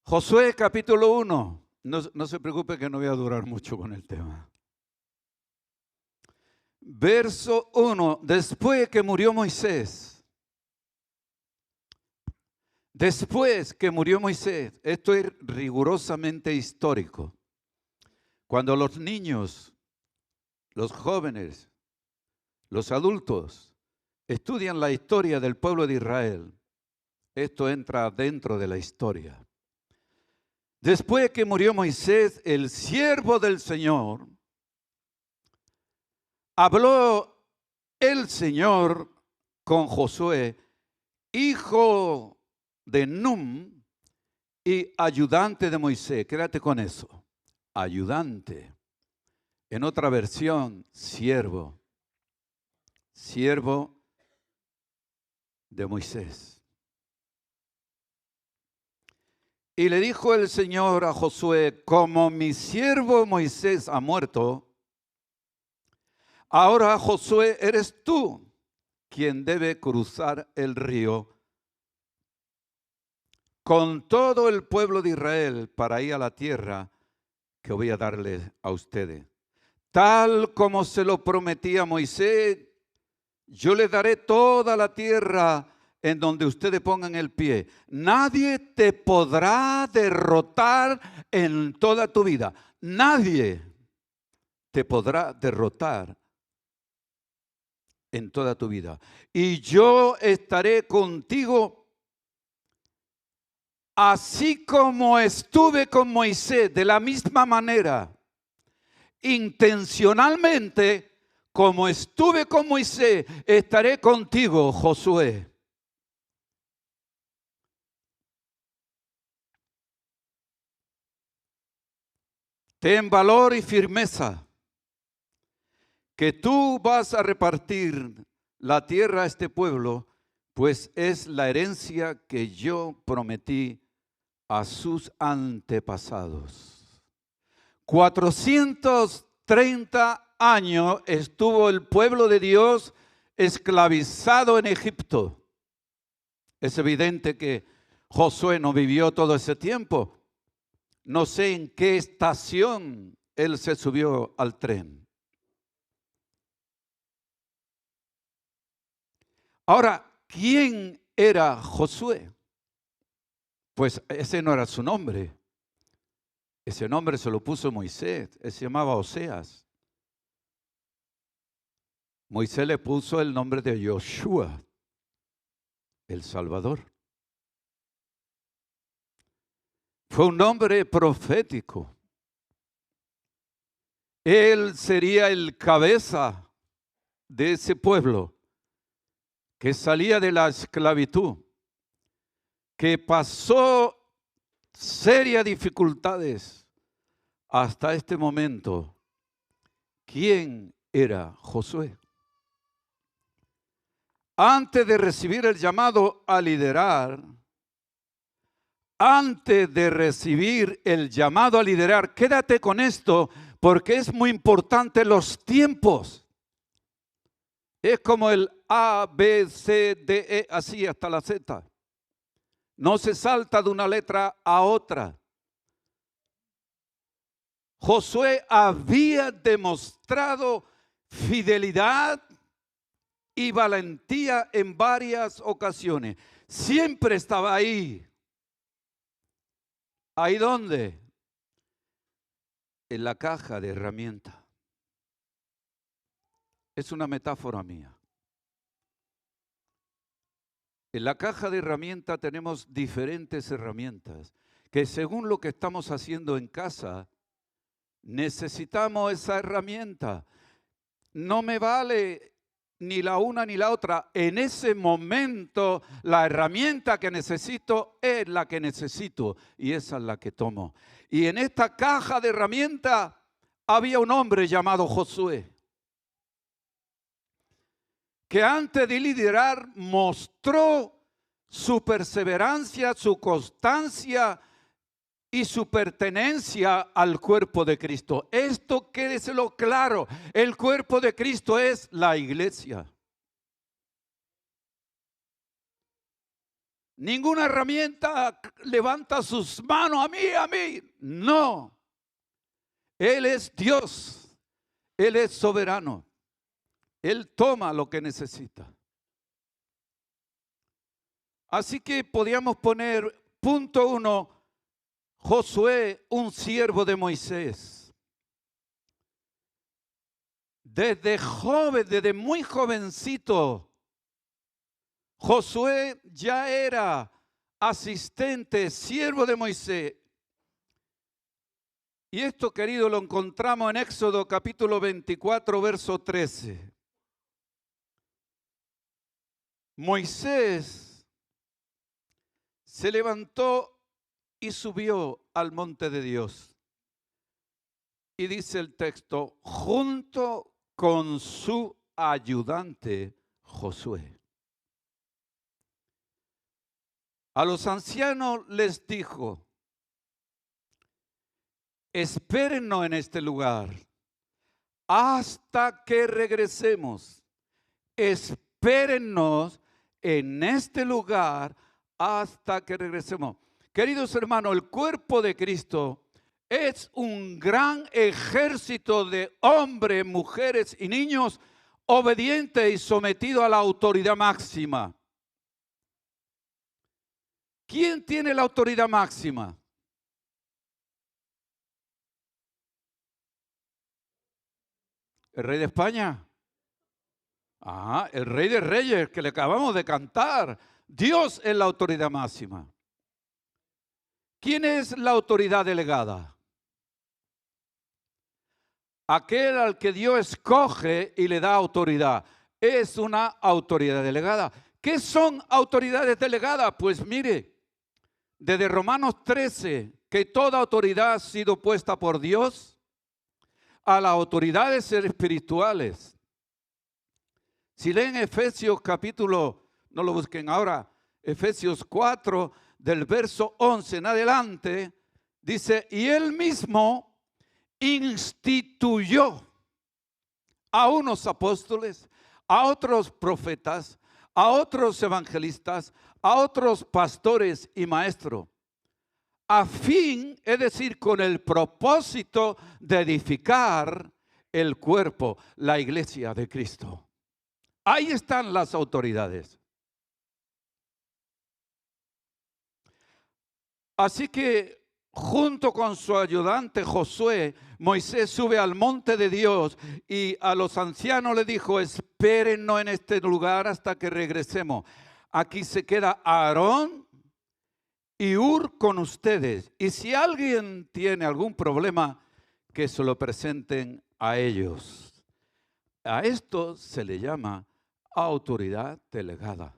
Josué capítulo 1. No se preocupe que no voy a durar mucho con el tema. Verso 1. Después que murió Moisés. Esto es rigurosamente histórico. Cuando los niños, los jóvenes, los adultos estudian la historia del pueblo de Israel, esto entra dentro de la historia. Después que murió Moisés, el siervo del Señor, habló el Señor con Josué, hijo de Nun y ayudante de Moisés. Quédate con eso, ayudante. En otra versión, siervo de Moisés. Y le dijo el Señor a Josué: como mi siervo Moisés ha muerto, ahora Josué eres tú quien debe cruzar el río con todo el pueblo de Israel para ir a la tierra que voy a darle a ustedes. Tal como se lo prometí a Moisés, yo les daré toda la tierra en donde ustedes pongan el pie. Nadie te podrá derrotar en toda tu vida. Nadie te podrá derrotar en toda tu vida. Y yo estaré contigo así como estuve con Moisés, de la misma manera. Intencionalmente, como estuve con Moisés, estaré contigo, Josué. Ten valor y firmeza, que tú vas a repartir la tierra a este pueblo, pues es la herencia que yo prometí a sus antepasados. 430 años estuvo el pueblo de Dios esclavizado en Egipto. Es evidente que Josué no vivió todo ese tiempo. No sé en qué estación él se subió al tren. Ahora, ¿quién era Josué? Pues ese no era su nombre. Ese nombre se lo puso Moisés. Él se llamaba Oseas. Moisés le puso el nombre de Yoshua, el Salvador. Fue un nombre profético. Él sería el cabeza de ese pueblo que salía de la esclavitud, que pasó serias dificultades hasta este momento. ¿Quién era Josué? Antes de recibir el llamado a liderar, quédate con esto porque es muy importante los tiempos. Es como el A, B, C, D, E, así hasta la Z. No se salta de una letra a otra. Josué había demostrado fidelidad y valentía en varias ocasiones. Siempre estaba ahí. ¿Ahí dónde? En la caja de herramientas. Es una metáfora mía. En la caja de herramientas tenemos diferentes herramientas que según lo que estamos haciendo en casa, necesitamos esa herramienta. No me vale ni la una ni la otra. En ese momento, la herramienta que necesito es la que necesito y esa es la que tomo. Y en esta caja de herramientas había un hombre llamado Josué, que antes de liderar mostró su perseverancia, su constancia y su pertenencia al cuerpo de Cristo. Esto quédeselo claro, el cuerpo de Cristo es la iglesia. Ninguna herramienta levanta sus manos a mí. No. Él es Dios. Él es soberano. Él toma lo que necesita. Así que podíamos poner punto 1, Josué, un siervo de Moisés. Desde joven, desde muy jovencito, Josué ya era asistente, siervo de Moisés. Y esto, querido, lo encontramos en Éxodo capítulo 24, verso 13. Moisés se levantó y subió al monte de Dios. Y dice el texto, junto con su ayudante Josué. A los ancianos les dijo, espérennos en este lugar hasta que regresemos. Espérennos en este lugar hasta que regresemos. Queridos hermanos, el cuerpo de Cristo es un gran ejército de hombres, mujeres y niños obedientes y sometidos a la autoridad máxima. ¿Quién tiene la autoridad máxima? ¿El rey de España? Ah, el rey de reyes que le acabamos de cantar. Dios es la autoridad máxima. ¿Quién es la autoridad delegada? Aquel al que Dios escoge y le da autoridad. Es una autoridad delegada. ¿Qué son autoridades delegadas? Pues mire, desde Romanos 13, que toda autoridad ha sido puesta por Dios, a las autoridades espirituales. Si leen Efesios capítulo, no lo busquen ahora, Efesios 4, del verso 11 en adelante, dice, y él mismo instituyó a unos apóstoles, a otros profetas, a otros evangelistas, a otros pastores y maestros, a fin, es decir, con el propósito de edificar el cuerpo, la iglesia de Cristo. Ahí están las autoridades. Así que junto con su ayudante Josué, Moisés sube al monte de Dios y a los ancianos le dijo, espérennos en este lugar hasta que regresemos. Aquí se queda Aarón y Hur con ustedes. Y si alguien tiene algún problema, que se lo presenten a ellos. A esto se le llama autoridad delegada.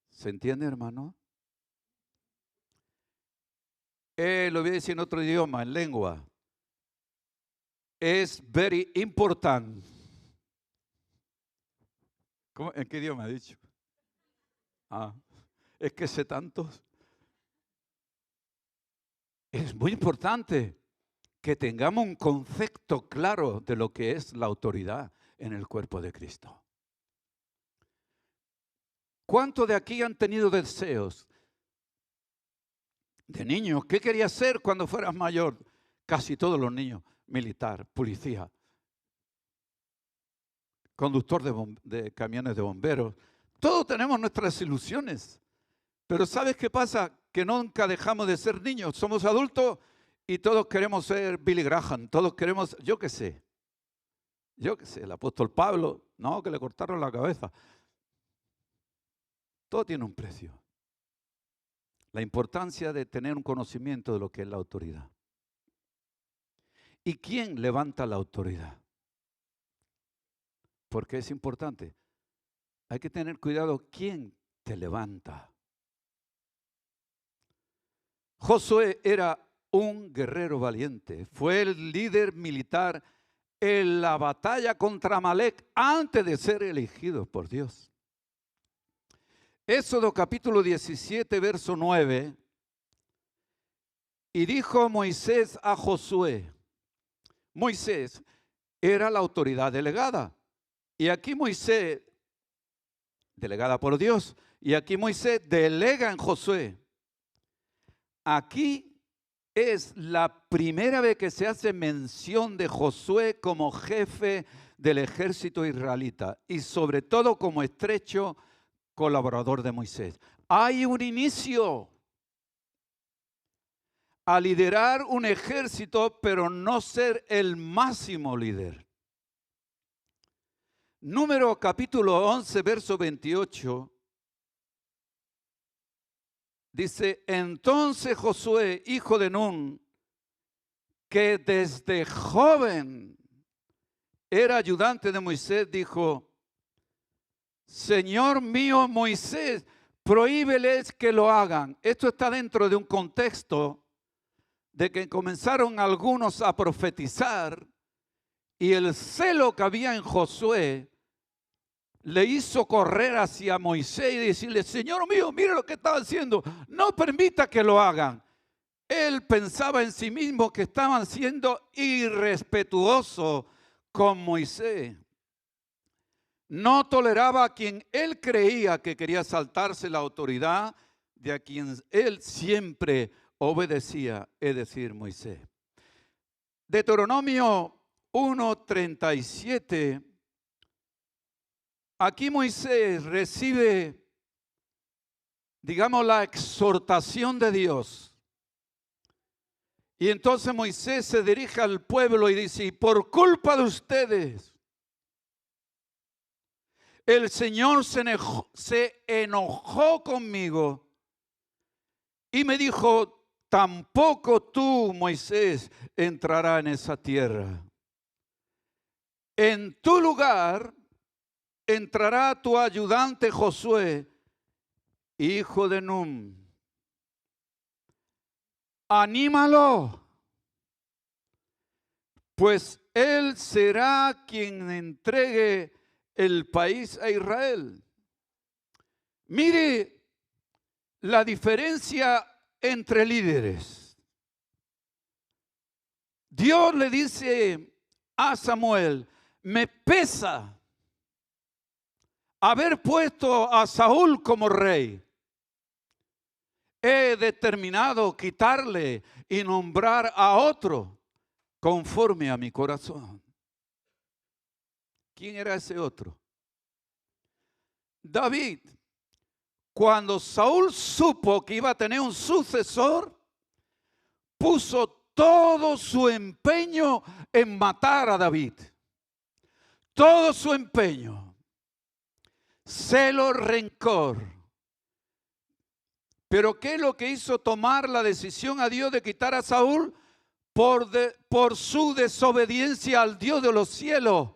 ¿Se entiende, hermano? Lo voy a decir en otro idioma, en lengua. Es very important. ¿Cómo? ¿En qué idioma he dicho? Ah, es que sé tantos. Es muy importante que tengamos un concepto claro de lo que es la autoridad en el cuerpo de Cristo. ¿Cuántos de aquí han tenido deseos de niños? ¿Qué querías ser cuando fueras mayor? Casi todos los niños, militar, policía, conductor de camiones de bomberos. Todos tenemos nuestras ilusiones. Pero ¿sabes qué pasa? Que nunca dejamos de ser niños. Somos adultos y todos queremos ser Billy Graham. Todos queremos, yo qué sé, el apóstol Pablo, no, que le cortaron la cabeza. Todo tiene un precio. La importancia de tener un conocimiento de lo que es la autoridad. ¿Y quién levanta la autoridad? Porque es importante. Hay que tener cuidado quién te levanta. Josué era un guerrero valiente. Fue el líder militar en la batalla contra Amalek antes de ser elegido por Dios. Éxodo capítulo 17, verso 9. Y dijo Moisés a Josué. Moisés era la autoridad delegada. Y aquí Moisés, delegada por Dios, Y aquí Moisés delega en Josué. Aquí es la primera vez que se hace mención de Josué como jefe del ejército israelita y sobre todo como estrecho colaborador de Moisés. Hay un inicio a liderar un ejército, pero no ser el máximo líder. Número capítulo 11, verso 28. Dice, entonces Josué, hijo de Nun, que desde joven era ayudante de Moisés, dijo, Señor mío Moisés, prohíbeles que lo hagan. Esto está dentro de un contexto de que comenzaron algunos a profetizar y el celo que había en Josué le hizo correr hacia Moisés y decirle, Señor mío, mire lo que estaba haciendo, no permita que lo hagan. Él pensaba en sí mismo que estaban siendo irrespetuosos con Moisés. No toleraba a quien él creía que quería saltarse la autoridad de a quien él siempre obedecía, es decir, Moisés. Deuteronomio 1:37. Aquí Moisés recibe, digamos, la exhortación de Dios. Y entonces Moisés se dirige al pueblo y dice, y por culpa de ustedes, el Señor se enojó conmigo y me dijo, tampoco tú, Moisés, entrarás en esa tierra. En tu lugar entrará tu ayudante Josué, hijo de Nun. Anímalo, pues él será quien entregue el país a Israel. Mire la diferencia entre líderes. Dios le dice a Samuel, me pesa haber puesto a Saúl como rey. He determinado quitarle y nombrar a otro conforme a mi corazón. ¿Quién era ese otro? David. Cuando Saúl supo que iba a tener un sucesor, puso todo su empeño en matar a David. Todo su empeño. Celo, rencor. Pero ¿qué es lo que hizo tomar la decisión a Dios de quitar a Saúl? Por su desobediencia al Dios de los cielos.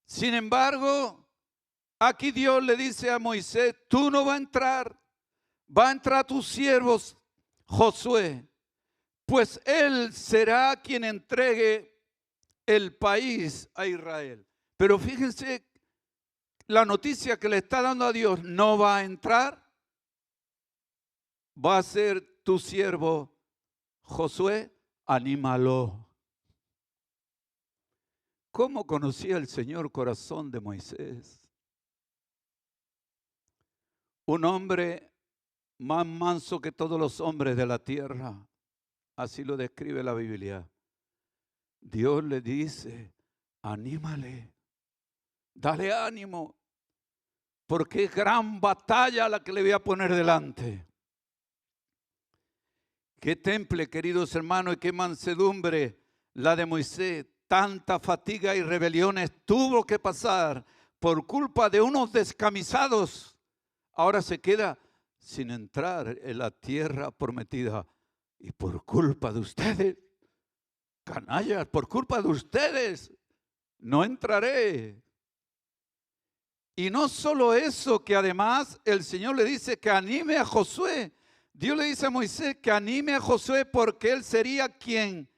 Sin embargo, aquí Dios le dice a Moisés, tú no vas a entrar, va a entrar tu siervo Josué, pues él será quien entregue el país a Israel. Pero fíjense la noticia que le está dando a Dios, no va a entrar, va a ser tu siervo Josué, anímalo. ¿Cómo conocía el Señor corazón de Moisés? Un hombre más manso que todos los hombres de la tierra, así lo describe la Biblia. Dios le dice, anímale, dale ánimo, porque es gran batalla la que le voy a poner delante. Qué temple, queridos hermanos, y qué mansedumbre la de Moisés. Tanta fatiga y rebeliones tuvo que pasar por culpa de unos descamisados. Ahora se queda sin entrar en la tierra prometida. Y por culpa de ustedes, canallas, por culpa de ustedes, no entraré. Y no solo eso, que además el Señor le dice que anime a Josué. Dios le dice a Moisés que anime a Josué porque él sería quien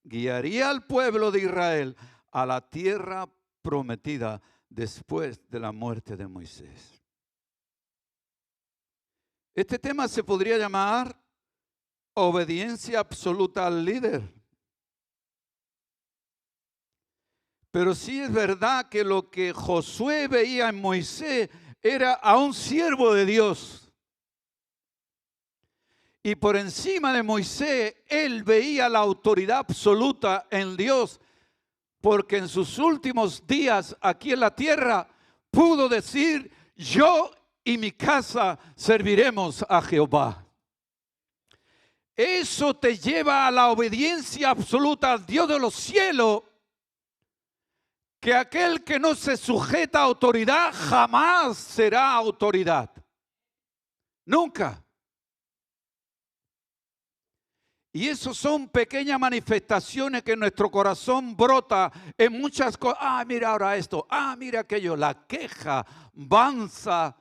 guiaría al pueblo de Israel a la tierra prometida después de la muerte de Moisés. Este tema se podría llamar obediencia absoluta al líder. Pero sí es verdad que lo que Josué veía en Moisés era a un siervo de Dios. Y por encima de Moisés, él veía la autoridad absoluta en Dios, porque en sus últimos días aquí en la tierra pudo decir: yo y mi casa serviremos a Jehová. Eso te lleva a la obediencia absoluta al Dios de los cielos, que aquel que no se sujeta a autoridad jamás será autoridad. Nunca. Y eso son pequeñas manifestaciones que nuestro corazón brota en muchas cosas. Mira ahora esto. Mira aquello. La queja avanza.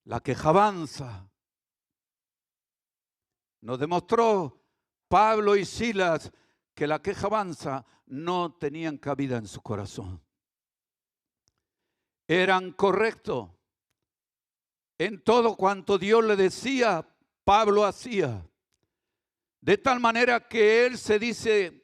La queja avanza. Nos demostró Pablo y Silas que la queja avanza no tenían cabida en su corazón. Eran correctos. En todo cuanto Dios le decía, Pablo hacía. De tal manera que él se dice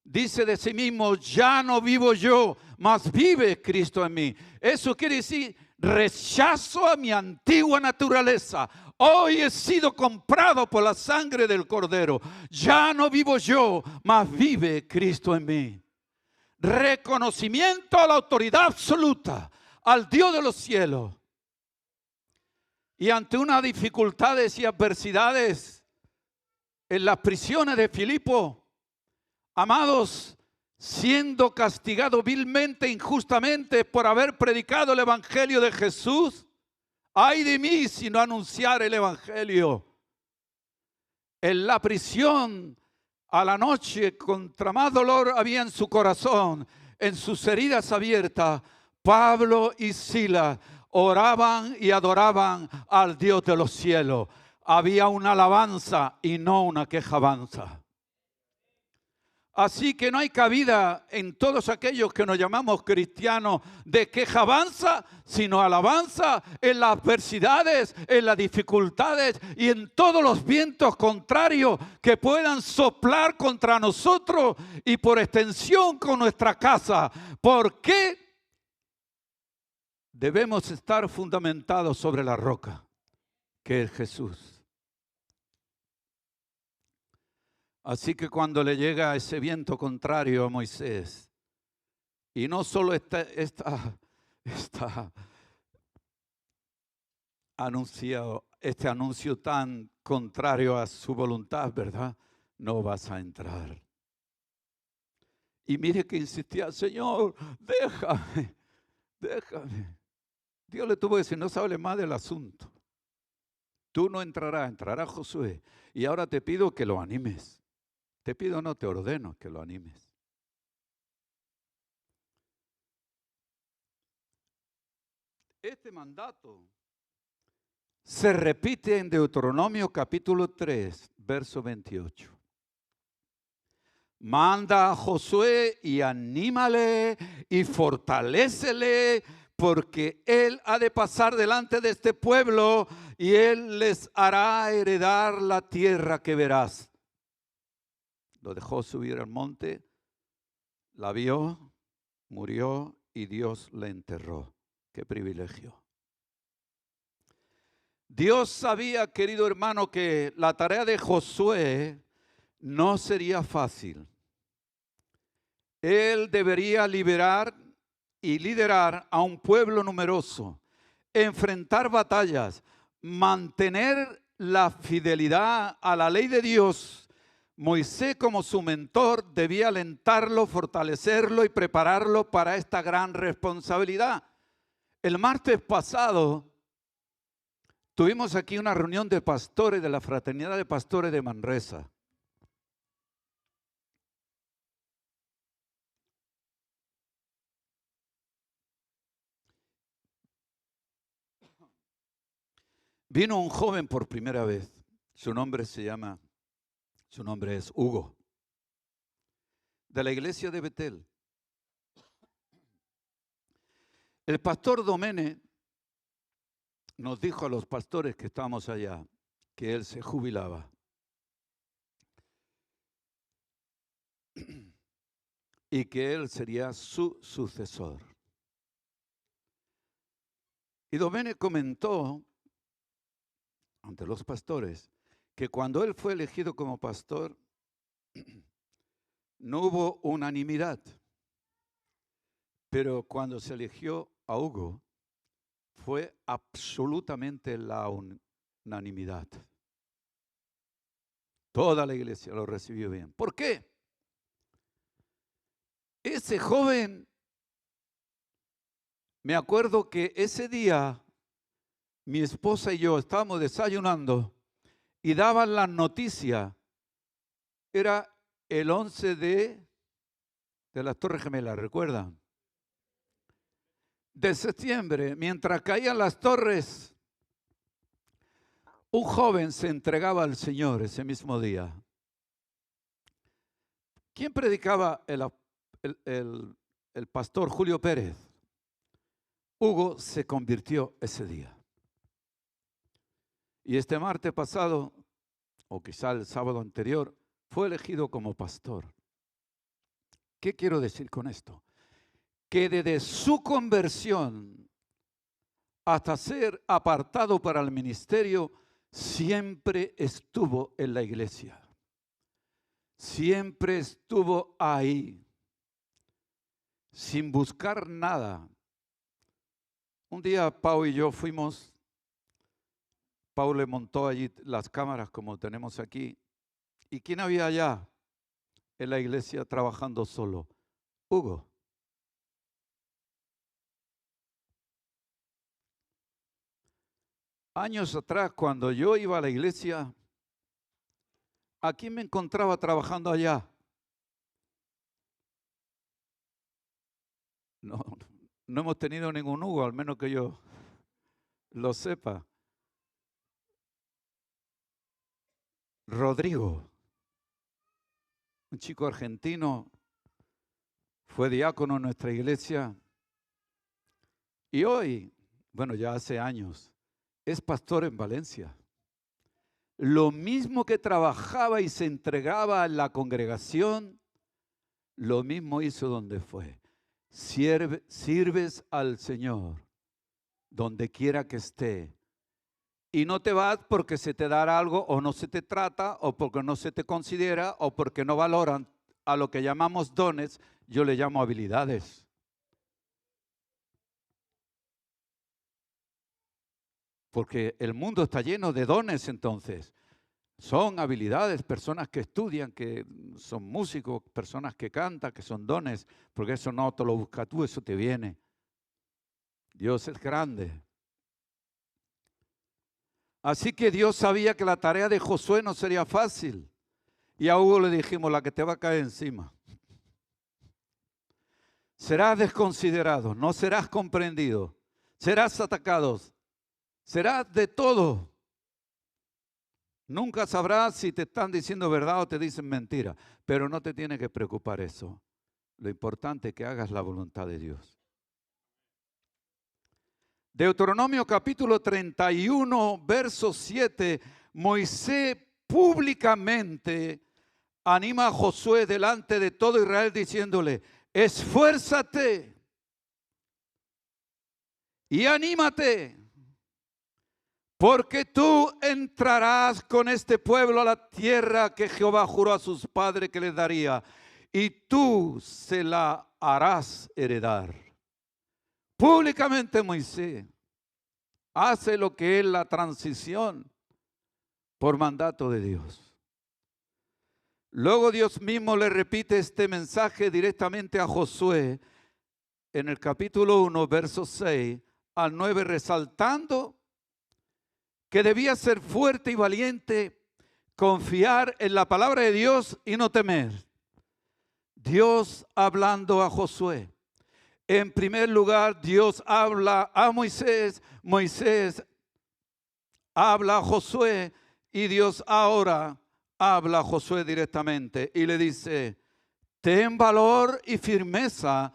de sí mismo: ya no vivo yo, mas vive Cristo en mí. Eso quiere decir: rechazo a mi antigua naturaleza. Hoy he sido comprado por la sangre del Cordero. Ya no vivo yo, mas vive Cristo en mí. Reconocimiento a la autoridad absoluta, al Dios de los cielos. Y ante unas dificultades y adversidades en las prisiones de Filipo, amados, siendo castigado vilmente, injustamente por haber predicado el evangelio de Jesús, ay de mí si no anunciar el evangelio. En la prisión, a la noche, contra más dolor había en su corazón, en sus heridas abiertas, Pablo y Silas oraban y adoraban al Dios de los cielos. Había una alabanza y no una quejanza. Así que no hay cabida en todos aquellos que nos llamamos cristianos de quejanza, sino alabanza en las adversidades, en las dificultades y en todos los vientos contrarios que puedan soplar contra nosotros y por extensión con nuestra casa. ¿Por qué? Debemos estar fundamentados sobre la roca, que es Jesús. Así que cuando le llega ese viento contrario a Moisés, y no solo está anunciado, este anuncio tan contrario a su voluntad, ¿verdad? No vas a entrar. Y mire que insistía: Señor, déjame. Dios le tuvo que decir: no se hable más del asunto. Tú no entrarás, entrará Josué. Y ahora te pido que lo animes. Te pido, no te ordeno que lo animes. Este mandato se repite en Deuteronomio capítulo 3, verso 28. Manda a Josué y anímale y fortalécele, porque él ha de pasar delante de este pueblo y él les hará heredar la tierra que verás. Lo dejó subir al monte, la vio, murió y Dios le enterró. ¡Qué privilegio! Dios sabía, querido hermano, que la tarea de Josué no sería fácil. Él debería liberar y liderar a un pueblo numeroso, enfrentar batallas, mantener la fidelidad a la ley de Dios. Moisés, como su mentor, debía alentarlo, fortalecerlo y prepararlo para esta gran responsabilidad. El martes pasado tuvimos aquí una reunión de pastores de la Fraternidad de Pastores de Manresa. Vino un joven por primera vez. Su nombre es Hugo, de la iglesia de Betel. El pastor Domene nos dijo a los pastores que estábamos allá que él se jubilaba. y que él sería su sucesor. Y Domene comentó ante los pastores que cuando él fue elegido como pastor, no hubo unanimidad, pero cuando se eligió a Hugo, fue absolutamente la unanimidad. Toda la iglesia lo recibió bien. ¿Por qué? Ese joven, me acuerdo que ese día mi esposa y yo estábamos desayunando y daban la noticia. Era el 11 de las Torres Gemelas, ¿recuerdan? De septiembre, mientras caían las torres, un joven se entregaba al Señor ese mismo día. ¿Quién predicaba? El pastor Julio Pérez. Hugo se convirtió ese día. Y este martes pasado, o quizá el sábado anterior, fue elegido como pastor. ¿Qué quiero decir con esto? Que desde su conversión hasta ser apartado para el ministerio, siempre estuvo en la iglesia. Siempre estuvo ahí, sin buscar nada. Un día Pau y yo fuimos, Pau le montó allí las cámaras como tenemos aquí. ¿Y quién había allá en la iglesia trabajando solo? Hugo. Años atrás, cuando yo iba a la iglesia, ¿a quién me encontraba trabajando allá? No hemos tenido ningún Hugo, al menos que yo lo sepa. Rodrigo, un chico argentino, fue diácono en nuestra iglesia y hoy, bueno, ya hace años, es pastor en Valencia. Lo mismo que trabajaba y se entregaba en la congregación, lo mismo hizo donde fue. Sirves al Señor donde quiera que esté. Y no te vas porque se te dará algo o no se te trata o porque no se te considera o porque no valoran a lo que llamamos dones, yo le llamo habilidades. Porque el mundo está lleno de dones entonces. Son habilidades, personas que estudian, que son músicos, personas que cantan, que son dones, porque eso no te lo buscas tú, eso te viene. Dios es grande. Así que Dios sabía que la tarea de Josué no sería fácil. Y a Hugo le dijimos, la que te va a caer encima. Serás desconsiderado, no serás comprendido, serás atacado, serás de todo. Nunca sabrás si te están diciendo verdad o te dicen mentira, pero no te tiene que preocupar eso. Lo importante es que hagas la voluntad de Dios. Deuteronomio capítulo 31, verso 7, Moisés públicamente anima a Josué delante de todo Israel diciéndole, esfuérzate y anímate, porque tú entrarás con este pueblo a la tierra que Jehová juró a sus padres que les daría, y tú se la harás heredar. Públicamente Moisés hace lo que es la transición por mandato de Dios. Luego Dios mismo le repite este mensaje directamente a Josué en el capítulo 1, versos 6 al 9, resaltando que debía ser fuerte y valiente, confiar en la palabra de Dios y no temer. Dios hablando a Josué. En primer lugar, Dios habla a Moisés, Moisés habla a Josué y Dios ahora habla a Josué directamente y le dice, ten valor y firmeza,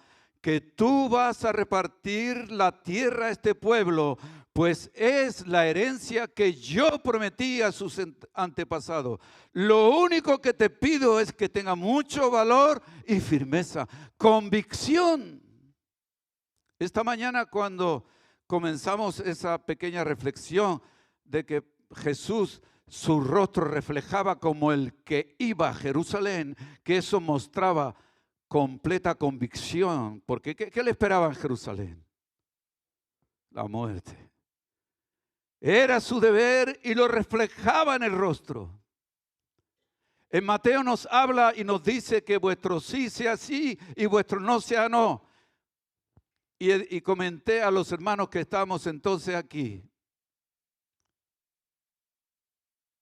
que tú vas a repartir la tierra a este pueblo, pues es la herencia que yo prometí a sus antepasados. Lo único que te pido es que tenga mucho valor y firmeza, convicción. Esta mañana cuando comenzamos esa pequeña reflexión de que Jesús, su rostro reflejaba como el que iba a Jerusalén, que eso mostraba completa convicción, porque ¿qué le esperaba en Jerusalén? La muerte. Era su deber y lo reflejaba en el rostro. En Mateo nos habla y nos dice que vuestro sí sea sí y vuestro no sea no. Y comenté a los hermanos que estábamos entonces aquí,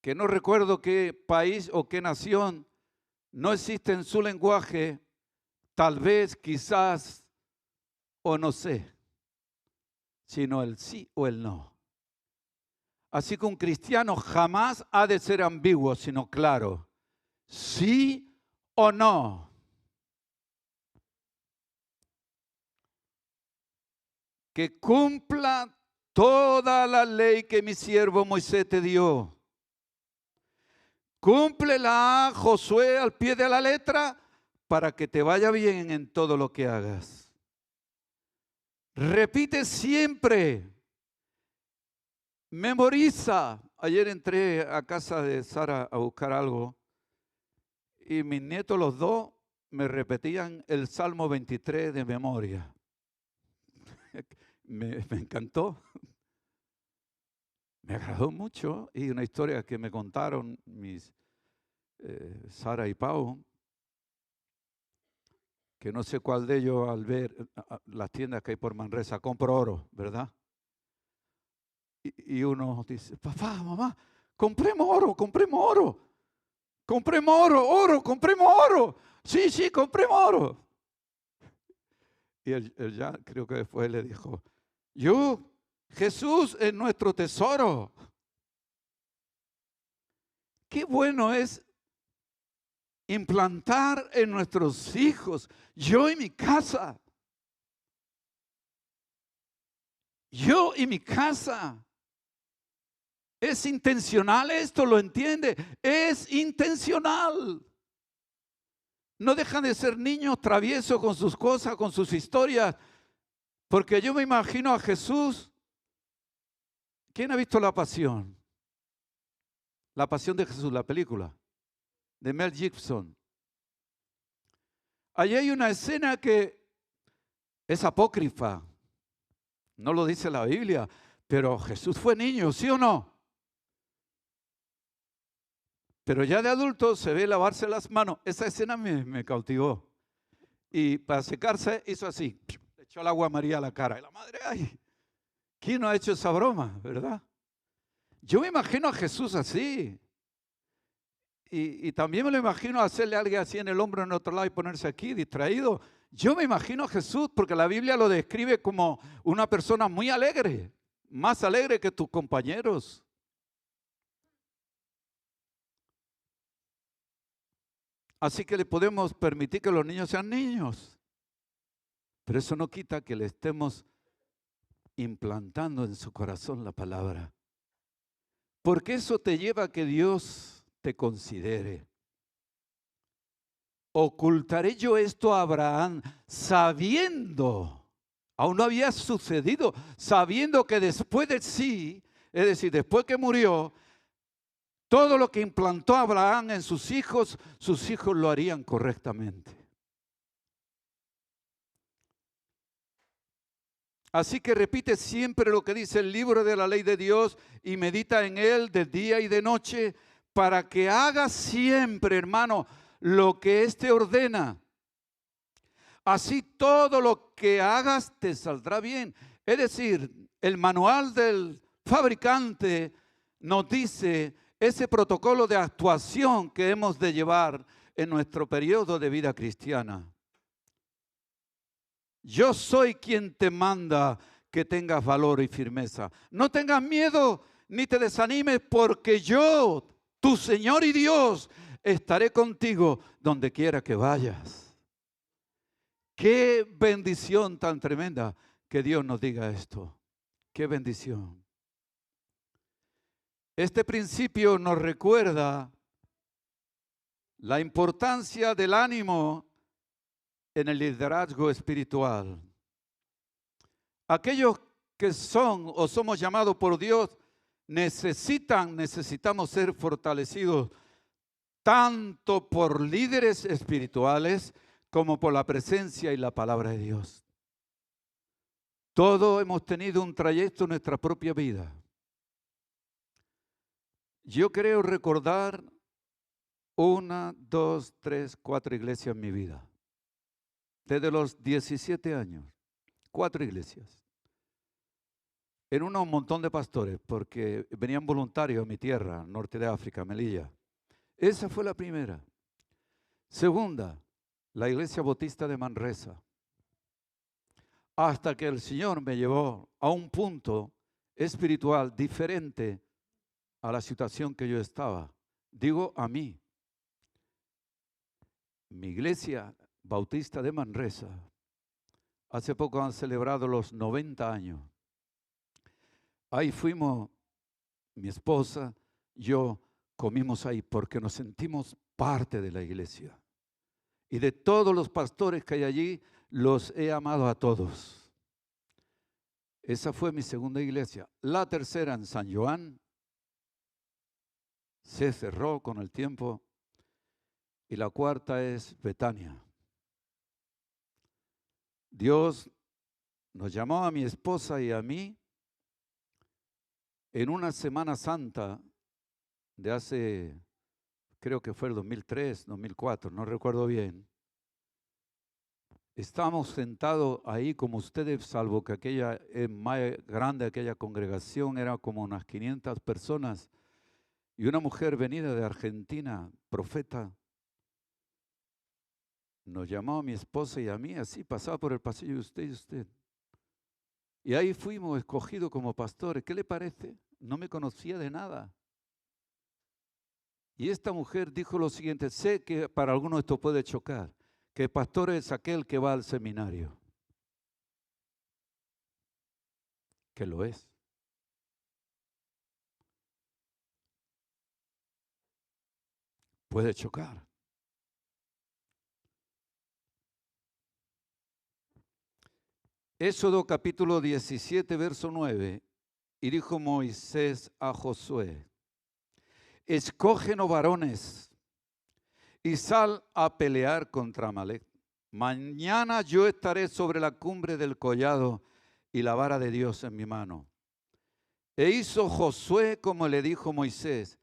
que no recuerdo qué país o qué nación no existe en su lenguaje, tal vez, quizás, o no sé, sino el sí o el no. Así que un cristiano jamás ha de ser ambiguo, sino claro, sí o no. Que cumpla toda la ley que mi siervo Moisés te dio. Cúmplela, Josué, al pie de la letra, para que te vaya bien en todo lo que hagas. Repite siempre. Memoriza. Ayer entré a casa de Sara a buscar algo y mis nietos, los dos, me repetían el Salmo 23 de memoria. Me encantó. Me agradó mucho y una historia que me contaron mis Sara y Pau, que no sé cuál de ellos al ver las tiendas que hay por Manresa, compro oro, ¿verdad? Y uno dice, papá, mamá, compremos oro, compremos oro. Compremos oro, oro, compremos oro. Sí, sí, compremos oro. Y él ya creo que después le dijo, Jesús es nuestro tesoro. Qué bueno es implantar en nuestros hijos, yo y mi casa. Yo y mi casa. ¿Es intencional esto? ¿Lo entiende? Es intencional. No dejan de ser niños traviesos con sus cosas, con sus historias. Porque yo me imagino a Jesús. ¿Quién ha visto La Pasión? La Pasión de Jesús, la película de Mel Gibson. Allí hay una escena que es apócrifa. No lo dice la Biblia, pero Jesús fue niño, ¿sí o no? Pero ya de adulto se ve lavarse las manos. Esa escena me cautivó. Y para secarse hizo así. Le echó el agua a María a la cara. Y la madre, ay, ¿quién no ha hecho esa broma, verdad? Yo me imagino a Jesús así. Y también me lo imagino hacerle a alguien así en el hombro en otro lado y ponerse aquí distraído. Yo me imagino a Jesús porque la Biblia lo describe como una persona muy alegre. Más alegre que tus compañeros. Así que le podemos permitir que los niños sean niños. Pero eso no quita que le estemos implantando en su corazón la palabra. Porque eso te lleva a que Dios te considere. Ocultaré yo esto a Abraham sabiendo, aún no había sucedido, sabiendo que después de sí, es decir, después que murió, todo lo que implantó Abraham en sus hijos lo harían correctamente. Así que repite siempre lo que dice el libro de la ley de Dios y medita en él de día y de noche para que hagas siempre, hermano, lo que éste ordena. Así todo lo que hagas te saldrá bien. Es decir, el manual del fabricante nos dice ese protocolo de actuación que hemos de llevar en nuestro periodo de vida cristiana. Yo soy quien te manda que tengas valor y firmeza. No tengas miedo ni te desanimes porque yo, tu Señor y Dios, estaré contigo donde quiera que vayas. Qué bendición tan tremenda que Dios nos diga esto. Qué bendición. Este principio nos recuerda la importancia del ánimo en el liderazgo espiritual. Aquellos que son o somos llamados por Dios necesitamos ser fortalecidos tanto por líderes espirituales como por la presencia y la palabra de Dios. Todos hemos tenido un trayecto en nuestra propia vida. Yo creo recordar 1, 2, 3, 4 iglesias en mi vida. Desde los 17 años, 4 iglesias. En una un montón de pastores, porque venían voluntarios a mi tierra, norte de África, Melilla. Esa fue la primera. Segunda, la iglesia bautista de Manresa. Hasta que el Señor me llevó a un punto espiritual diferente a la situación que yo estaba. Digo a mí. Mi iglesia bautista de Manresa, hace poco han celebrado los 90 años. Ahí fuimos, mi esposa, yo, comimos ahí porque nos sentimos parte de la iglesia. Y de todos los pastores que hay allí, los he amado a todos. Esa fue mi segunda iglesia. La tercera en San Joan se cerró con el tiempo. Y la cuarta es Betania. Dios nos llamó a mi esposa y a mí en una Semana Santa de hace, creo que fue el 2003, 2004, no recuerdo bien. Estábamos sentados ahí como ustedes, salvo que aquella es más grande, aquella congregación, era como unas 500 personas. Y una mujer venida de Argentina, profeta, nos llamó a mi esposa y a mí, así pasaba por el pasillo de usted y usted. Y ahí fuimos escogidos como pastores. ¿Qué le parece? No me conocía de nada. Y esta mujer dijo lo siguiente: sé que para algunos esto puede chocar, que el pastor es aquel que va al seminario. Que lo es. Puede chocar. Éxodo capítulo 17, verso 9. Y dijo Moisés a Josué: escógenos varones y sal a pelear contra Amalec. Mañana yo estaré sobre la cumbre del collado y la vara de Dios en mi mano. E hizo Josué como le dijo Moisés,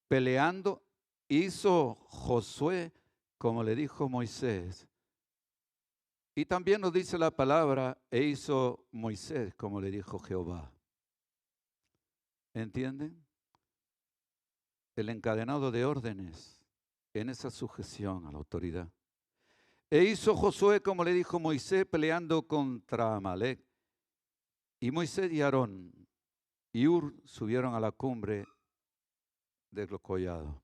peleando, hizo Josué como le dijo Moisés. Y también nos dice la palabra, e hizo Moisés como le dijo Jehová. ¿Entienden? El encadenado de órdenes en esa sujeción a la autoridad. E hizo Josué como le dijo Moisés, peleando contra Amalec. Y Moisés y Aarón y Hur subieron a la cumbre del collado.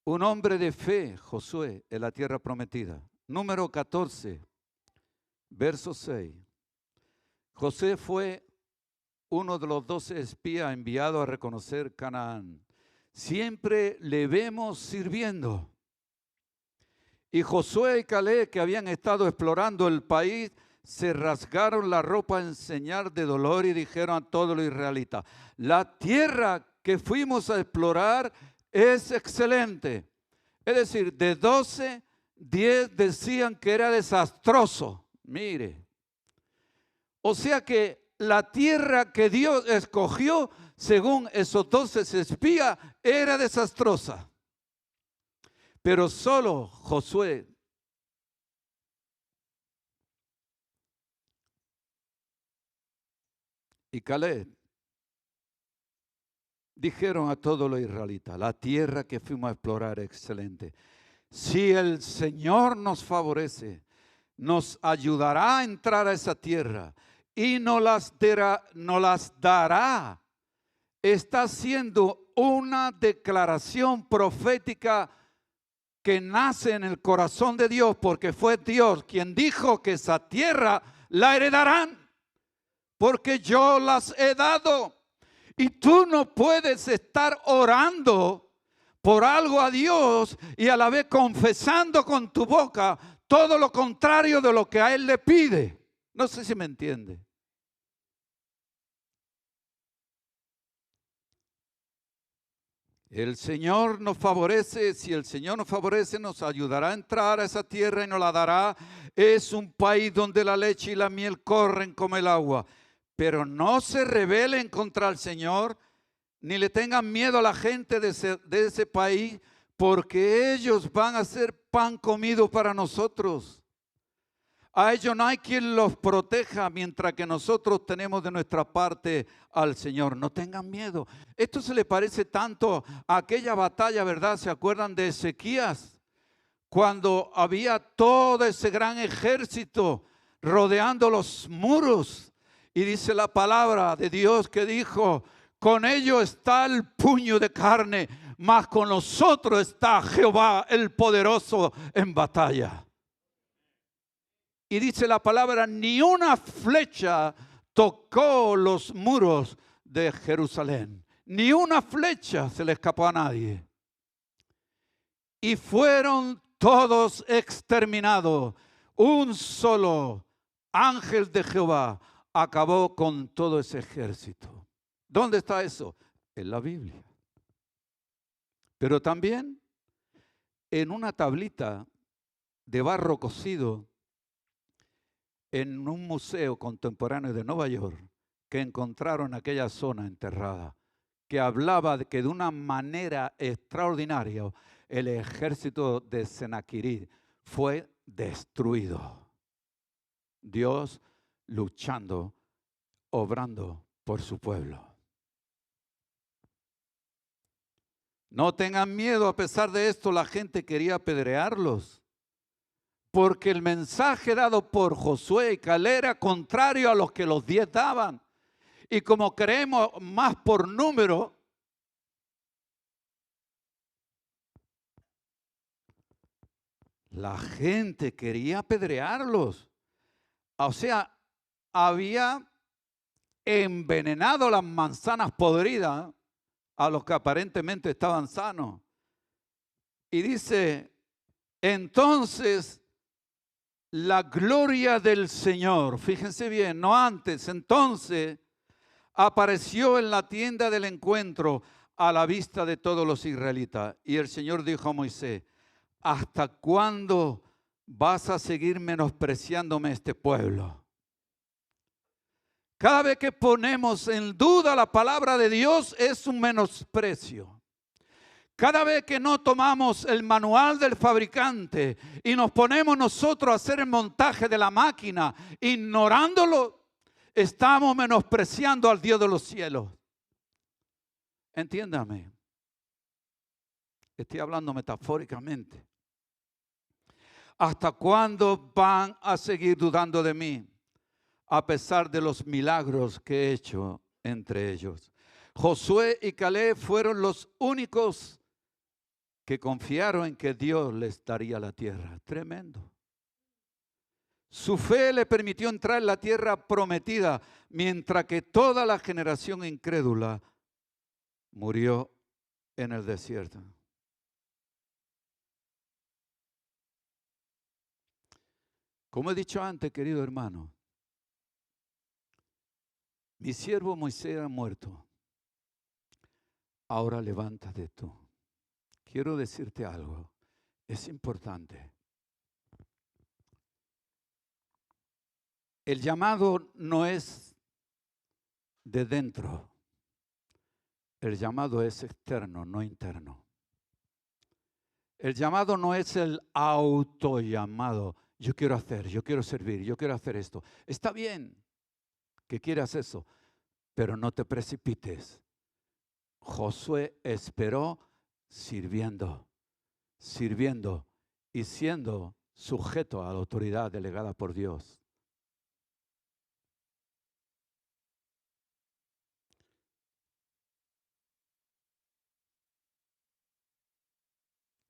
Un hombre de fe, Josué, en la tierra prometida. Número 14, verso 6. José fue uno de los 12 espías enviados a reconocer Canaán. Siempre le vemos sirviendo. Y Josué y Caleb, que habían estado explorando el país, se rasgaron la ropa en señal de dolor y dijeron a todos los israelitas: la tierra que fuimos a explorar es excelente. Es decir, de 12, 10 decían que era desastroso. Mire. O sea que la tierra que Dios escogió, según esos 12 espías, era desastrosa. Pero solo Josué y Caleb dijeron a todos los israelitas: la tierra que fuimos a explorar es excelente. Si el Señor nos favorece, nos ayudará a entrar a esa tierra y nos las dará. Está haciendo una declaración profética que nace en el corazón de Dios, porque fue Dios quien dijo que esa tierra la heredarán, porque yo las he dado. Y tú no puedes estar orando por algo a Dios y a la vez confesando con tu boca todo lo contrario de lo que a Él le pide. No sé si me entiende. El Señor nos favorece, si el Señor nos favorece, nos ayudará a entrar a esa tierra y nos la dará. Es un país donde la leche y la miel corren como el agua. Pero no se rebelen contra el Señor, ni le tengan miedo a la gente de ese país, porque ellos van a ser pan comido para nosotros. A ellos no hay quien los proteja mientras que nosotros tenemos de nuestra parte al Señor. No tengan miedo. Esto se le parece tanto a aquella batalla, ¿verdad? ¿Se acuerdan de Ezequías? Cuando había todo ese gran ejército rodeando los muros. Y dice la palabra de Dios que dijo, con ellos está el puño de carne, mas con nosotros está Jehová el poderoso en batalla. Y dice la palabra, ni una flecha tocó los muros de Jerusalén. Ni una flecha se le escapó a nadie. Y fueron todos exterminados. Un solo ángel de Jehová acabó con todo ese ejército. ¿Dónde está eso? En la Biblia. Pero también en una tablita de barro cocido en un museo contemporáneo de Nueva York que encontraron aquella zona enterrada, que hablaba de que de una manera extraordinaria el ejército de Senaquerib fue destruido. Dios luchando, obrando por su pueblo. No tengan miedo, a pesar de esto la gente quería apedrearlos. Porque el mensaje dado por Josué y Caleb era contrario a los que los 10 daban. Y como creemos más por número, la gente quería apedrearlos. O sea, había envenenado las manzanas podridas a los que aparentemente estaban sanos. Y dice, entonces la gloria del Señor, fíjense bien, no antes, entonces apareció en la tienda del encuentro a la vista de todos los israelitas. Y el Señor dijo a Moisés, ¿hasta cuándo vas a seguir menospreciándome este pueblo? Cada vez que ponemos en duda la palabra de Dios es un menosprecio. Cada vez que no tomamos el manual del fabricante y nos ponemos nosotros a hacer el montaje de la máquina, ignorándolo, estamos menospreciando al Dios de los cielos. Entiéndame. Estoy hablando metafóricamente. ¿Hasta cuándo van a seguir dudando de mí? A pesar de los milagros que he hecho entre ellos. Josué y Caleb fueron los únicos que confiaron en que Dios les daría la tierra. Tremendo. Su fe le permitió entrar en la tierra prometida, mientras que toda la generación incrédula murió en el desierto. Como he dicho antes, querido hermano, mi siervo Moisés ha muerto. Ahora levántate tú. Quiero decirte algo, es importante. El llamado no es de dentro, el llamado es externo, no interno. El llamado no es el autollamado. Yo quiero hacer, yo quiero servir, yo quiero hacer esto. Está bien que quieras eso, pero no te precipites. Josué esperó sirviendo y siendo sujeto a la autoridad delegada por Dios.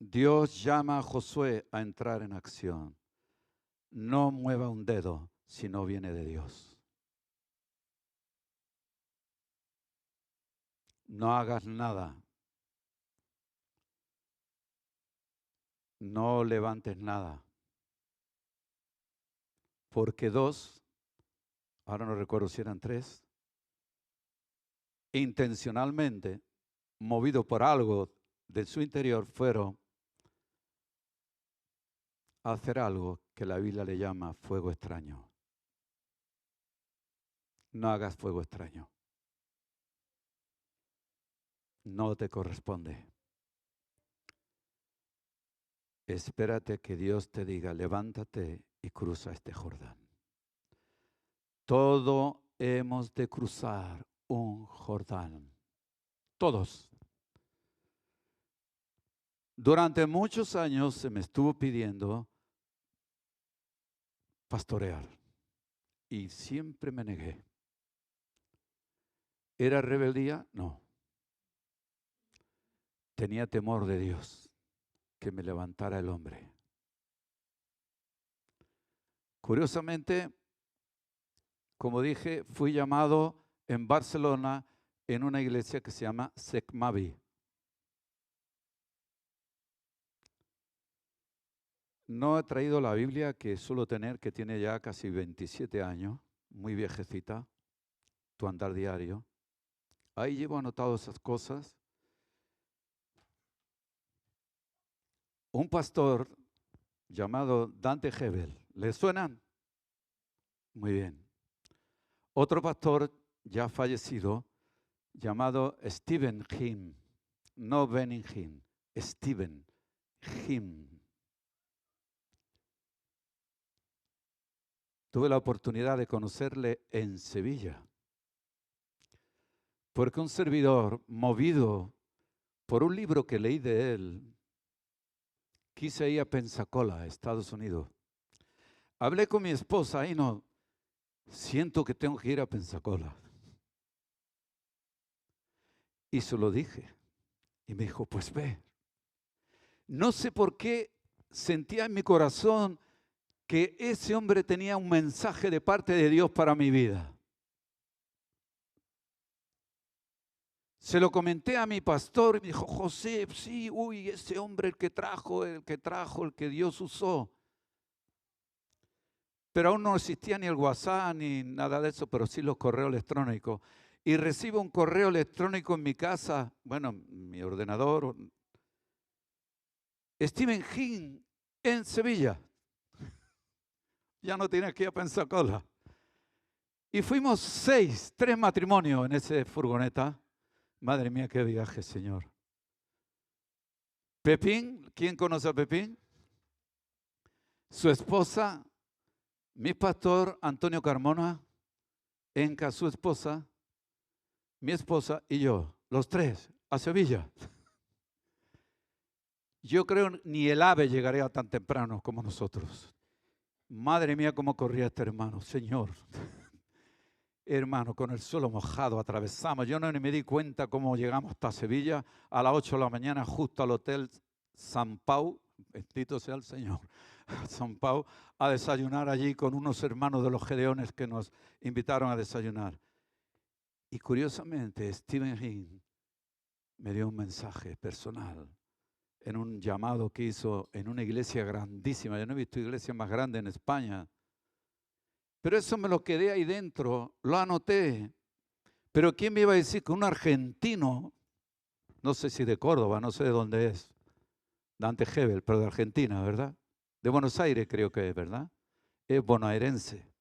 Dios llama a Josué a entrar en acción. No mueva un dedo si no viene de Dios. No hagas nada. No levantes nada. Porque dos, ahora no recuerdo si eran tres, intencionalmente, movidos por algo de su interior, fueron a hacer algo que la Biblia le llama fuego extraño. No hagas fuego extraño. No te corresponde. Espérate que Dios te diga, levántate y cruza este Jordán. Todos hemos de cruzar un Jordán. Todos. Durante muchos años se me estuvo pidiendo pastorear y siempre me negué. ¿Era rebeldía? No. Tenía temor de Dios, que me levantara el hombre. Curiosamente, como dije, fui llamado en Barcelona en una iglesia que se llama Secmavi. No he traído la Biblia que suelo tener, que tiene ya casi 27 años, muy viejecita, Tu andar diario. Ahí llevo anotado esas cosas. Un pastor llamado Dante Hebel, ¿le suenan? Muy bien. Otro pastor ya fallecido llamado Stephen Hinn, no Benning Hinn, Stephen Hinn. Tuve la oportunidad de conocerle en Sevilla, porque un servidor, movido por un libro que leí de él, quise ir a Pensacola, Estados Unidos. Hablé con mi esposa y no, siento que tengo que ir a Pensacola. Y se lo dije. Y me dijo, pues ve. No sé por qué sentía en mi corazón que ese hombre tenía un mensaje de parte de Dios para mi vida. Se lo comenté a mi pastor y me dijo, José, sí, uy, ese hombre el que trajo, el que Dios usó. Pero aún no existía ni el WhatsApp ni nada de eso, pero sí los correos electrónicos. Y recibo un correo electrónico en mi casa, bueno, mi ordenador, Stephen Hinn en Sevilla. Ya no tienes que ir a Pensacola. Y fuimos 3 matrimonios en esa furgoneta. Madre mía, qué viaje, Señor. Pepín, ¿quién conoce a Pepín? Su esposa, mi pastor Antonio Carmona, Enca, su esposa, mi esposa y yo, los 3, a Sevilla. Yo creo ni el ave llegaría tan temprano como nosotros. Madre mía, cómo corría este hermano, Señor. Hermano, con el suelo mojado atravesamos. Yo no ni me di cuenta cómo llegamos hasta Sevilla a las 8 de la mañana, justo al Hotel San Pau, bendito sea el Señor, San Pau, a desayunar allí con unos hermanos de los Gedeones que nos invitaron a desayunar. Y curiosamente, Stephen Hinn me dio un mensaje personal en un llamado que hizo en una iglesia grandísima. Yo no he visto iglesia más grande en España. Pero eso me lo quedé ahí dentro, lo anoté. Pero ¿quién me iba a decir que un argentino, no sé si de Córdoba, no sé de dónde es, Dante Hebel, pero de Argentina, ¿verdad? De Buenos Aires creo que es, ¿verdad? Es bonaerense.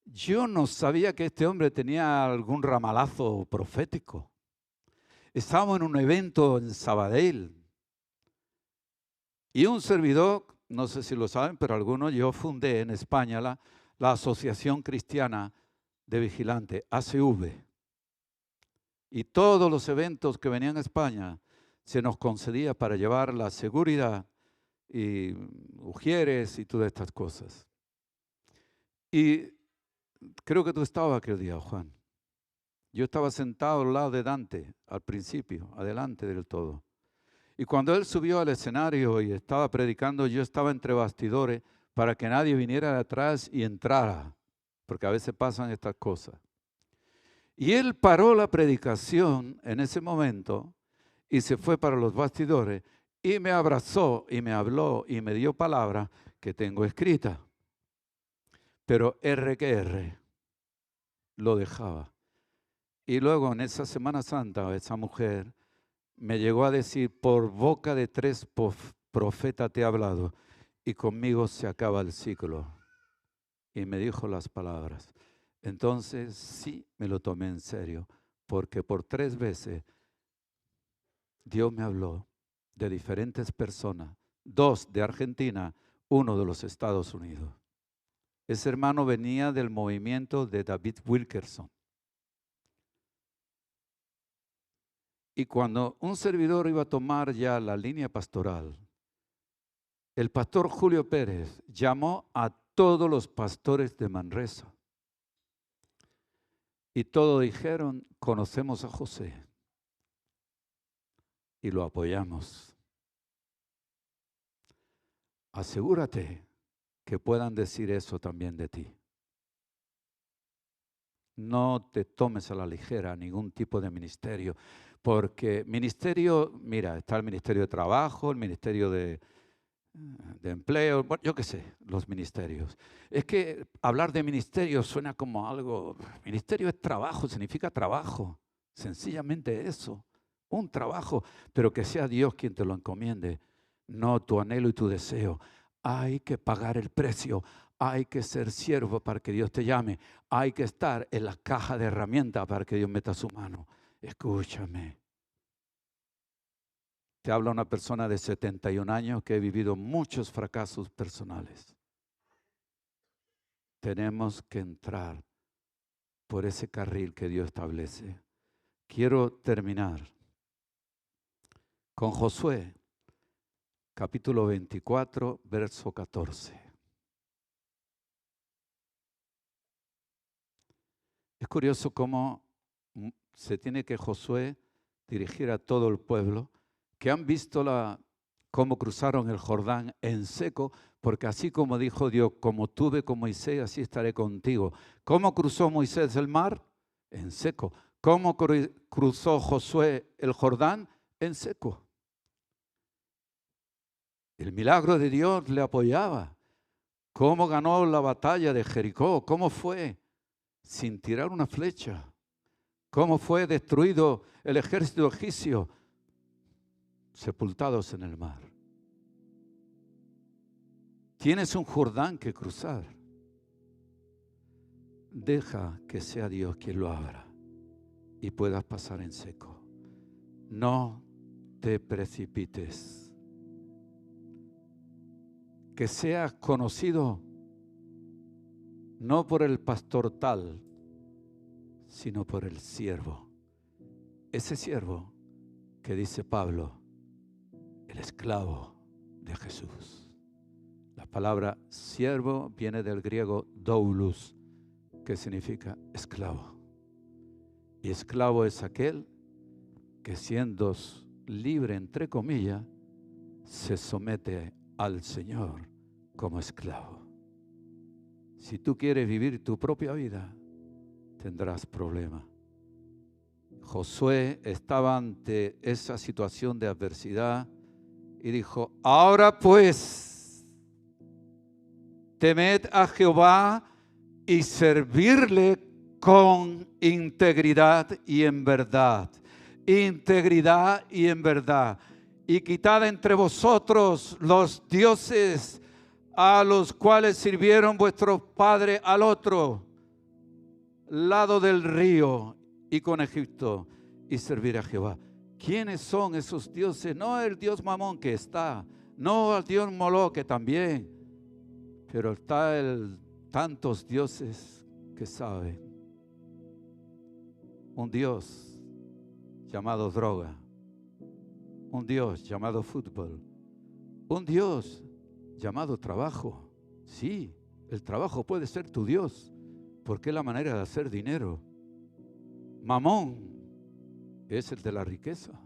Yo no sabía que este hombre tenía algún ramalazo profético. Estábamos en un evento en Sabadell y un servidor, no sé si lo saben, pero algunos, yo fundé en España la Asociación Cristiana de Vigilantes, ACV. Y todos los eventos que venían a España se nos concedía para llevar la seguridad y ujieres y todas estas cosas. Y creo que tú estabas aquel día, Juan. Yo estaba sentado al lado de Dante, al principio, adelante del todo. Y cuando él subió al escenario y estaba predicando, yo estaba entre bastidores para que nadie viniera de atrás y entrara, porque a veces pasan estas cosas. Y él paró la predicación en ese momento y se fue para los bastidores y me abrazó y me habló y me dio palabras que tengo escritas. Pero R que R lo dejaba. Y luego en esa Semana Santa esa mujer me llegó a decir, por boca de 3 profetas te he hablado y conmigo se acaba el ciclo. Y me dijo las palabras. Entonces sí me lo tomé en serio, porque por 3 veces Dios me habló de diferentes personas, 2 de Argentina, 1 de los Estados Unidos. Ese hermano venía del movimiento de David Wilkerson. Y cuando un servidor iba a tomar ya la línea pastoral, el pastor Julio Pérez llamó a todos los pastores de Manresa. Y todos dijeron, conocemos a José. Y lo apoyamos. Asegúrate que puedan decir eso también de ti. No te tomes a la ligera ningún tipo de ministerio, porque ministerio, mira, está el Ministerio de Trabajo, el Ministerio de Empleo, bueno, yo qué sé, los ministerios. Es que hablar de ministerio suena como algo, ministerio es trabajo, significa trabajo, sencillamente eso, un trabajo, pero que sea Dios quien te lo encomiende, no tu anhelo y tu deseo. Hay que pagar el precio, hay que ser siervo para que Dios te llame, hay que estar en la caja de herramientas para que Dios meta su mano. Escúchame. Te habla una persona de 71 años que ha vivido muchos fracasos personales. Tenemos que entrar por ese carril que Dios establece. Quiero terminar con Josué, capítulo 24, verso 14. Es curioso cómo se tiene que Josué dirigir a todo el pueblo, que han visto cómo cruzaron el Jordán en seco, porque así como dijo Dios, como tuve con Moisés, así estaré contigo. ¿Cómo cruzó Moisés el mar? En seco. ¿Cómo cruzó Josué el Jordán? En seco. El milagro de Dios le apoyaba. ¿Cómo ganó la batalla de Jericó? ¿Cómo fue? Sin tirar una flecha. ¿Cómo fue destruido el ejército egipcio? Sepultados en el mar. Tienes un Jordán que cruzar. Deja que sea Dios quien lo abra y puedas pasar en seco. No te precipites. Que seas conocido no por el pastor tal, sino por el siervo. Ese siervo que dice Pablo, el esclavo de Jesús. La palabra siervo viene del griego doulos, que significa esclavo. Y esclavo es aquel que siendo libre, entre comillas, se somete al Señor como esclavo. Si tú quieres vivir tu propia vida, tendrás problemas. Josué estaba ante esa situación de adversidad y dijo, ahora pues, temed a Jehová y servirle con integridad y en verdad. Integridad y en verdad. Y quitad entre vosotros los dioses a los cuales sirvieron vuestros padres al otro lado del río y con Egipto, y servir a Jehová. ¿Quiénes son esos dioses? No el dios Mamón que está, no el dios Moloch que también, pero está tantos dioses que saben. Un dios llamado droga, un dios llamado fútbol, un dios llamado trabajo. Sí, el trabajo puede ser tu dios, porque es la manera de hacer dinero. Mamón es el de la riqueza.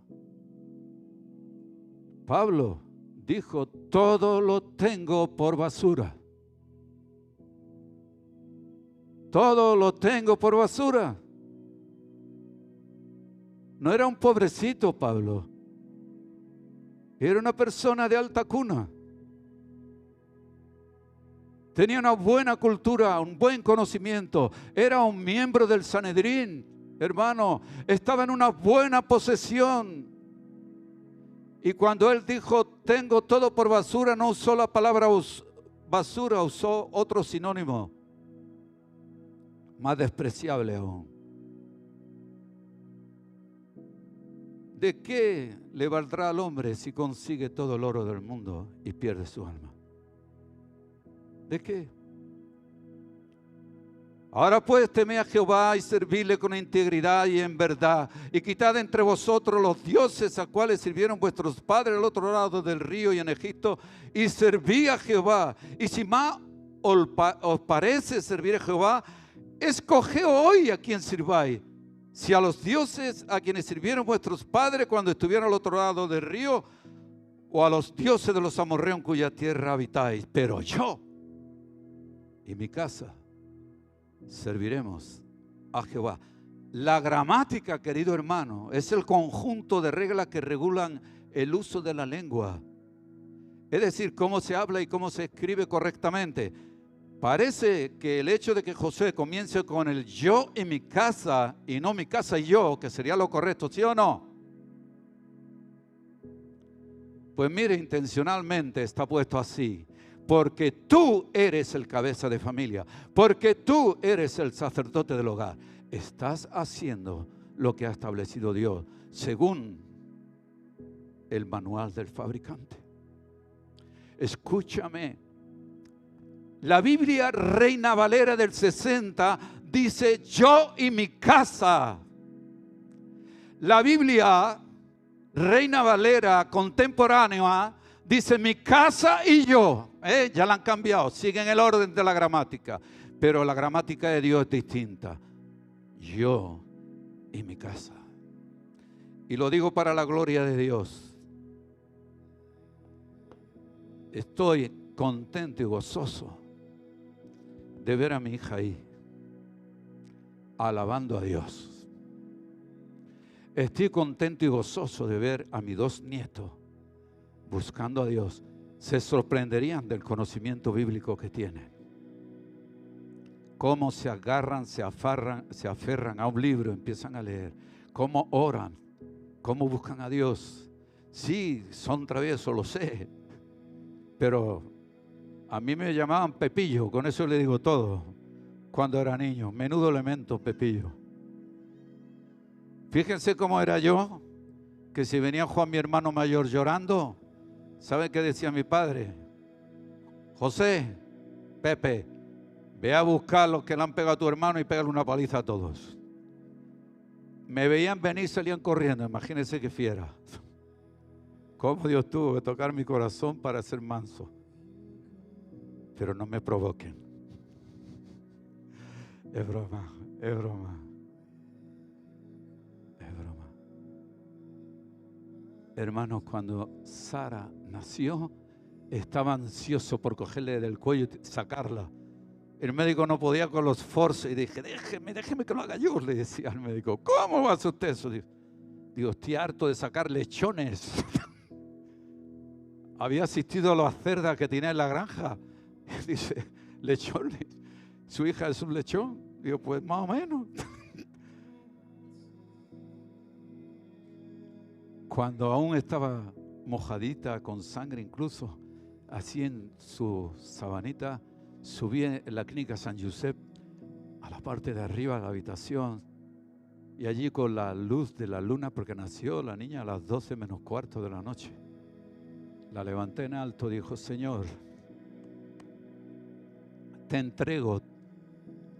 Pablo dijo, todo lo tengo por basura. Todo lo tengo por basura. No era un pobrecito Pablo. Era una persona de alta cuna. Tenía una buena cultura, un buen conocimiento. Era un miembro del Sanedrín, hermano. Estaba en una buena posesión. Y cuando él dijo, tengo todo por basura, no usó la palabra basura, usó otro sinónimo, más despreciable aún. ¿De qué le valdrá al hombre si consigue todo el oro del mundo y pierde su alma? ¿De qué? Ahora pues temed a Jehová y servidle con integridad y en verdad, y quitad entre vosotros los dioses a cuales sirvieron vuestros padres al otro lado del río y en Egipto, y serví a Jehová. Y si más os parece servir a Jehová, escoged hoy a quien sirváis, si a los dioses a quienes sirvieron vuestros padres cuando estuvieron al otro lado del río, o a los dioses de los amorreos en cuya tierra habitáis. Pero yo y mi casa serviremos a Jehová. La gramática, querido hermano, es el conjunto de reglas que regulan el uso de la lengua. Es decir, cómo se habla y cómo se escribe correctamente. Parece que el hecho de que José comience con el yo y mi casa y no mi casa y yo, que sería lo correcto, ¿sí o no? Pues mire, intencionalmente está puesto así. Porque tú eres el cabeza de familia, porque tú eres el sacerdote del hogar. Estás haciendo lo que ha establecido Dios según el manual del fabricante. Escúchame, la Biblia Reina Valera del 60 dice yo y mi casa. La Biblia Reina Valera contemporánea dice mi casa y yo. Ya la han cambiado, siguen el orden de la gramática, pero la gramática de Dios es distinta. Yo y mi casa. Y lo digo para la gloria de Dios. Estoy contento y gozoso de ver a mi hija ahí, alabando a Dios. Estoy contento y gozoso de ver a mis dos nietos buscando a Dios. Se sorprenderían del conocimiento bíblico que tienen. Cómo se agarran, se aferran a un libro, empiezan a leer. Cómo oran, cómo buscan a Dios. Sí, son traviesos, lo sé. Pero a mí me llamaban Pepillo, con eso le digo todo. Cuando era niño, menudo elemento Pepillo. Fíjense cómo era yo, que si venía Juan, mi hermano mayor, llorando, ¿saben qué decía mi padre? José, Pepe, ve a buscar los que le han pegado a tu hermano y pégale una paliza a todos. Me veían venir y salían corriendo, imagínense qué fiera. Cómo Dios tuvo que tocar mi corazón para ser manso. Pero no me provoquen. Es broma, es broma. Es broma. Hermanos, cuando Sara nació, estaba ansioso por cogerle del cuello y sacarla. El médico no podía con los forces y dije, déjeme que lo haga yo, le decía al médico. ¿Cómo va a hacer usted eso? Digo, estoy harto de sacar lechones. Había asistido a las cerdas que tenía en la granja. Dice, lechones. ¿Su hija es un lechón? Digo, pues más o menos. Cuando aún estaba mojadita, con sangre incluso, así en su sabanita, subí en la clínica San Josep a la parte de arriba de la habitación y allí con la luz de la luna, porque nació la niña a las 12 menos cuarto de la noche. La levanté en alto, dijo, Señor, te entrego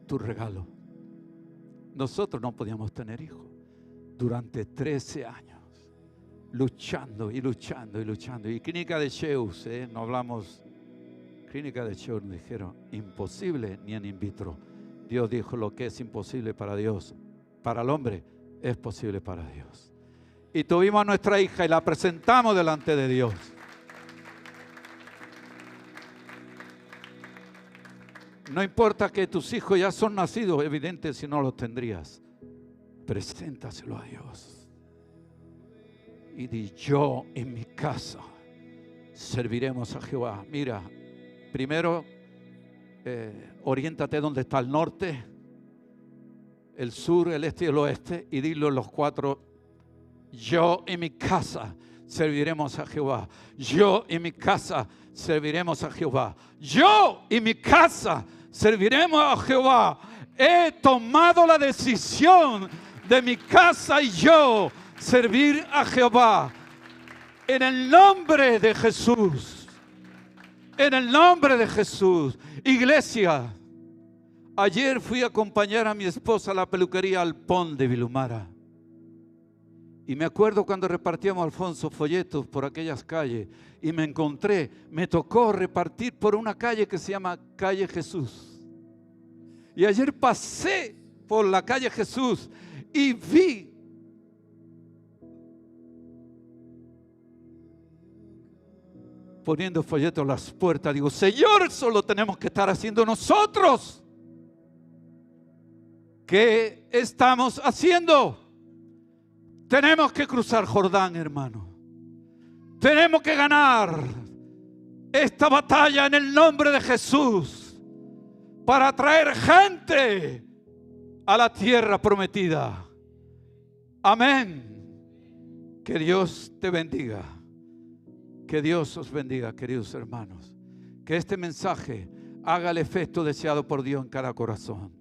tu regalo. Nosotros no podíamos tener hijos durante 13 años. Luchando y luchando y luchando. Y clínica de Cheus, no hablamos, clínica de Cheus, nos dijeron, imposible ni en in vitro. Dios dijo, lo que es imposible para Dios, para el hombre, es posible para Dios. Y tuvimos a nuestra hija y la presentamos delante de Dios. No importa que tus hijos ya son nacidos, evidente si no los tendrías. Preséntaselo a Dios. Y di: yo en mi casa serviremos a Jehová. Mira, primero oriéntate donde está el norte, el sur, el este y el oeste, y dilo los cuatro: yo en mi casa serviremos a Jehová. Yo en mi casa serviremos a Jehová. Yo en mi casa serviremos a Jehová. He tomado la decisión de mi casa y yo servir a Jehová. En el nombre de Jesús. En el nombre de Jesús. Iglesia, ayer fui a acompañar a mi esposa a la peluquería Alpón de Vilumara. Y me acuerdo cuando repartíamos, Alfonso, folletos por aquellas calles. Y me tocó repartir por una calle que se llama Calle Jesús. Y ayer pasé por la Calle Jesús y vi poniendo folletos en las puertas. Digo: Señor, eso lo tenemos que estar haciendo nosotros. ¿Qué estamos haciendo? Tenemos que cruzar Jordán, hermano. Tenemos que ganar esta batalla en el nombre de Jesús para traer gente a la tierra prometida. Amén. Que Dios te bendiga. Que Dios os bendiga, queridos hermanos. Que este mensaje haga el efecto deseado por Dios en cada corazón.